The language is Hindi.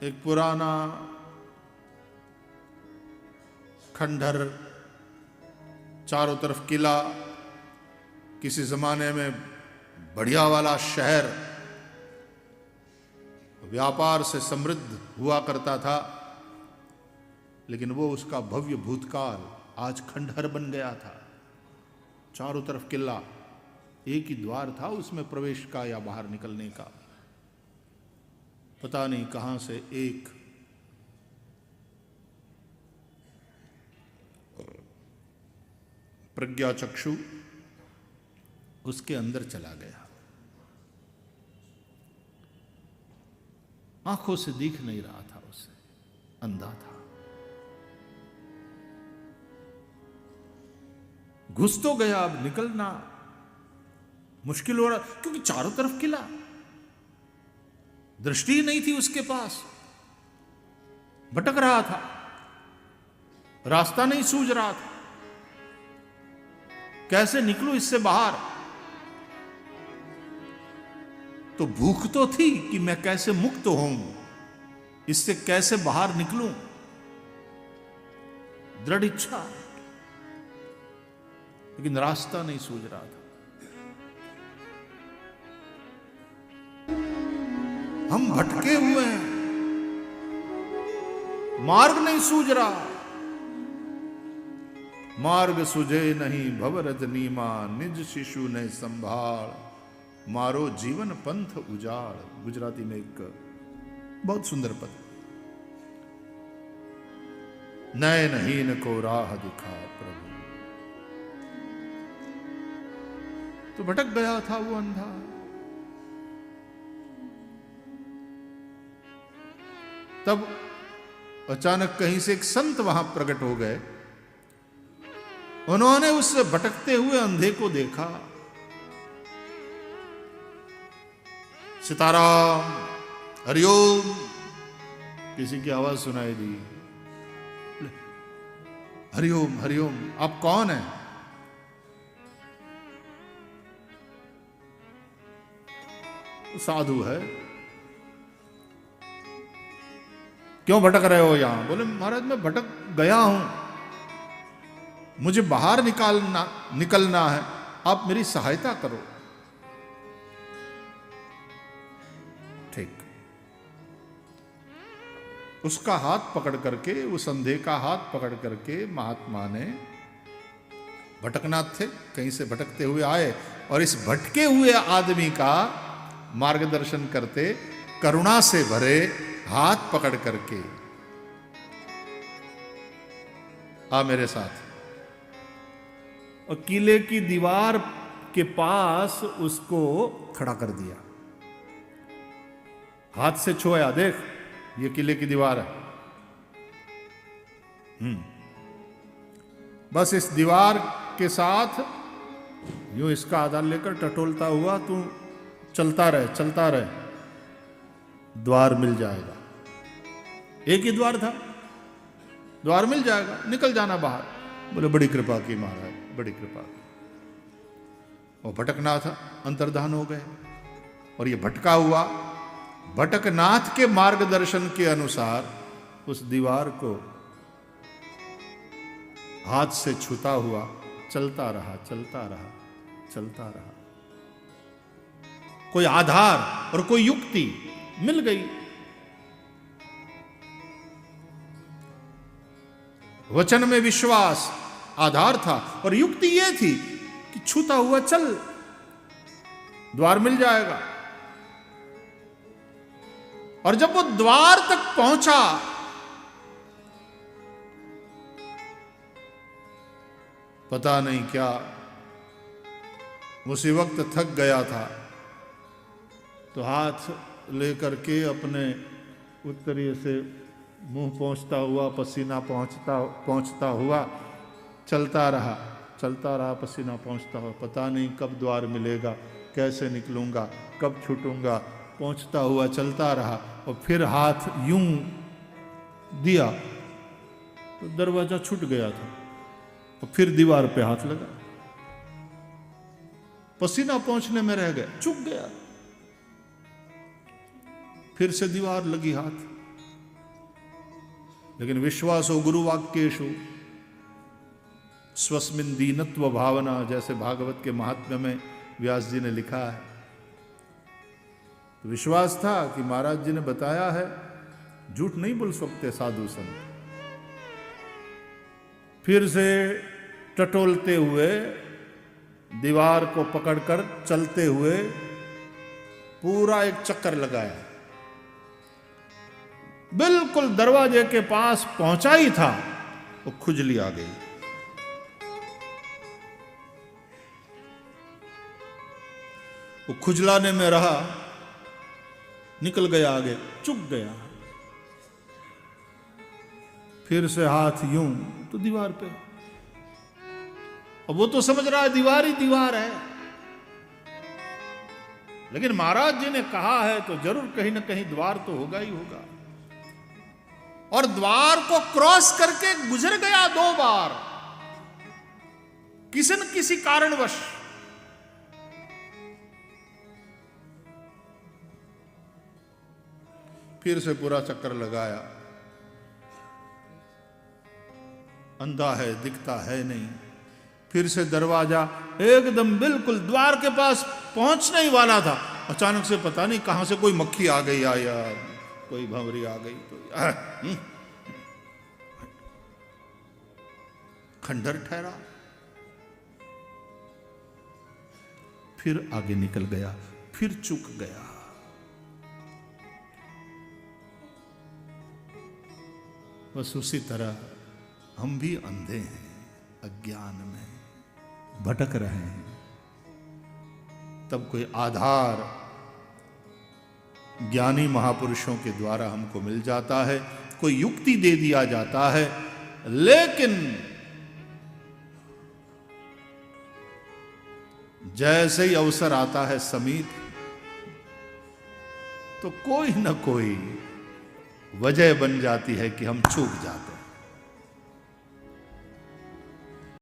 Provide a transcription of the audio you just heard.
एक पुराना खंडहर, चारों तरफ किला, किसी जमाने में बढ़िया वाला शहर, व्यापार से समृद्ध हुआ करता था, लेकिन वो उसका भव्य भूतकाल आज खंडहर बन गया था। चारों तरफ किला, एक ही द्वार था उसमें प्रवेश का या बाहर निकलने का। पता नहीं कहां से एक प्रज्ञा चक्षु उसके अंदर चला गया। आंखों से दिख नहीं रहा था, उसे अंधा था। घुस तो गया, अब निकलना मुश्किल हो रहा, क्योंकि चारों तरफ किला, दृष्टि ही नहीं थी उसके पास, भटक रहा था, रास्ता नहीं सूझ रहा था। कैसे निकलूं इससे बाहर? तो भूख तो थी कि मैं कैसे मुक्त होऊं, इससे कैसे बाहर निकलूं, दृढ़ इच्छा, लेकिन रास्ता नहीं सूझ रहा था। हम भटके हुए हैं, मार्ग नहीं सूझ रहा। मार्ग सुझे नहीं भव रजनीमा, निज शिशु ने संभाल, मारो जीवन पंथ उजाड़। गुजराती में एक बहुत सुंदर पद। नयनहीन को राह दिखा प्रभु। तो भटक गया था वो अंधा। तब अचानक कहीं से एक संत वहां प्रकट हो गए। उन्होंने उस भटकते हुए अंधे को देखा। सीताराम, हरिओम, किसी की आवाज सुनाई दी। हरिओम हरिओम, आप कौन हैं? साधु है। क्यों भटक रहे हो यहां? बोले महाराज मैं भटक गया हूं, मुझे बाहर निकलना है, आप मेरी सहायता करो। ठीक। उसका हाथ पकड़ करके, उस अंधे का हाथ पकड़ करके महात्मा ने, भटकनाथ थे, कहीं से भटकते हुए आए, और इस भटके हुए आदमी का मार्गदर्शन करते, करुणा से भरे हाथ पकड़ करके, आ मेरे साथ। और किले की दीवार के पास उसको खड़ा कर दिया, हाथ से छुआ, देख ये किले की दीवार है। बस इस दीवार के साथ यूं इसका आधार लेकर टटोलता हुआ तू चलता रहे, चलता रहे, द्वार मिल जाएगा। एक ही द्वार था, द्वार मिल जाएगा, निकल जाना बाहर। बोले बड़ी कृपा की महाराज, बड़ी कृपा की। और भटकनाथ अंतर्धान हो गए। और ये भटका हुआ भटकनाथ के मार्गदर्शन के अनुसार उस दीवार को हाथ से छूता हुआ चलता रहा, चलता रहा, चलता रहा। कोई आधार और कोई युक्ति मिल गई। वचन में विश्वास आधार था, और युक्ति यह थी कि छूता हुआ चल, द्वार मिल जाएगा। और जब वो द्वार तक पहुंचा, पता नहीं क्या उसी वक्त थक गया था, तो हाथ लेकर के अपने उत्तरीय से मुंह पहुंचता हुआ, पसीना पहुंचता हुआ चलता रहा, चलता रहा, पसीना पहुंचता हुआ। पता नहीं कब द्वार मिलेगा, कैसे निकलूंगा, कब छूटूंगा, पहुंचता हुआ चलता रहा। और फिर हाथ यूं दिया तो दरवाजा छूट गया था, और फिर दीवार पे हाथ लगा, पसीना पहुंचने में रह गया, चूक गया। फिर से दीवार लगी हाथ, लेकिन विश्वासो गुरुवाक्येषु स्वस्मिन दीनत्व भावना, जैसे भागवत के महात्म्य में व्यास जी ने लिखा है। तो विश्वास था कि महाराज जी ने बताया है, झूठ नहीं बोल सकते साधु संत। फिर से टटोलते हुए दीवार को पकड़कर चलते हुए पूरा एक चक्कर लगाया, बिल्कुल दरवाजे के पास पहुंचा ही था वो खुजली आ गई। वो खुजलाने में रहा, निकल गया आगे, चुक गया। फिर से हाथ यूं तो दीवार पे। अब वो तो समझ रहा है दीवार ही दीवार है, लेकिन महाराज जी ने कहा है तो जरूर कहीं ना कहीं द्वार तो होगा ही होगा। और द्वार को क्रॉस करके गुजर गया 2 बार, किसी न किसी कारणवश। फिर से पूरा चक्कर लगाया, अंधा है, दिखता है नहीं। फिर से दरवाजा एकदम बिल्कुल द्वार के पास पहुंचने ही वाला था, अचानक से पता नहीं कहां से कोई मक्खी आ गई, यार कोई भंवरी आ गई, तो खंडर ठहरा। फिर आगे निकल गया, फिर चूक गया। बस उसी तरह हम भी अंधे हैं, अज्ञान में भटक रहे हैं। तब कोई आधार ज्ञानी महापुरुषों के द्वारा हमको मिल जाता है, कोई युक्ति दे दिया जाता है, लेकिन जैसे ही अवसर आता है समीप, तो कोई न कोई वजह बन जाती है कि हम चूक जाते हैं।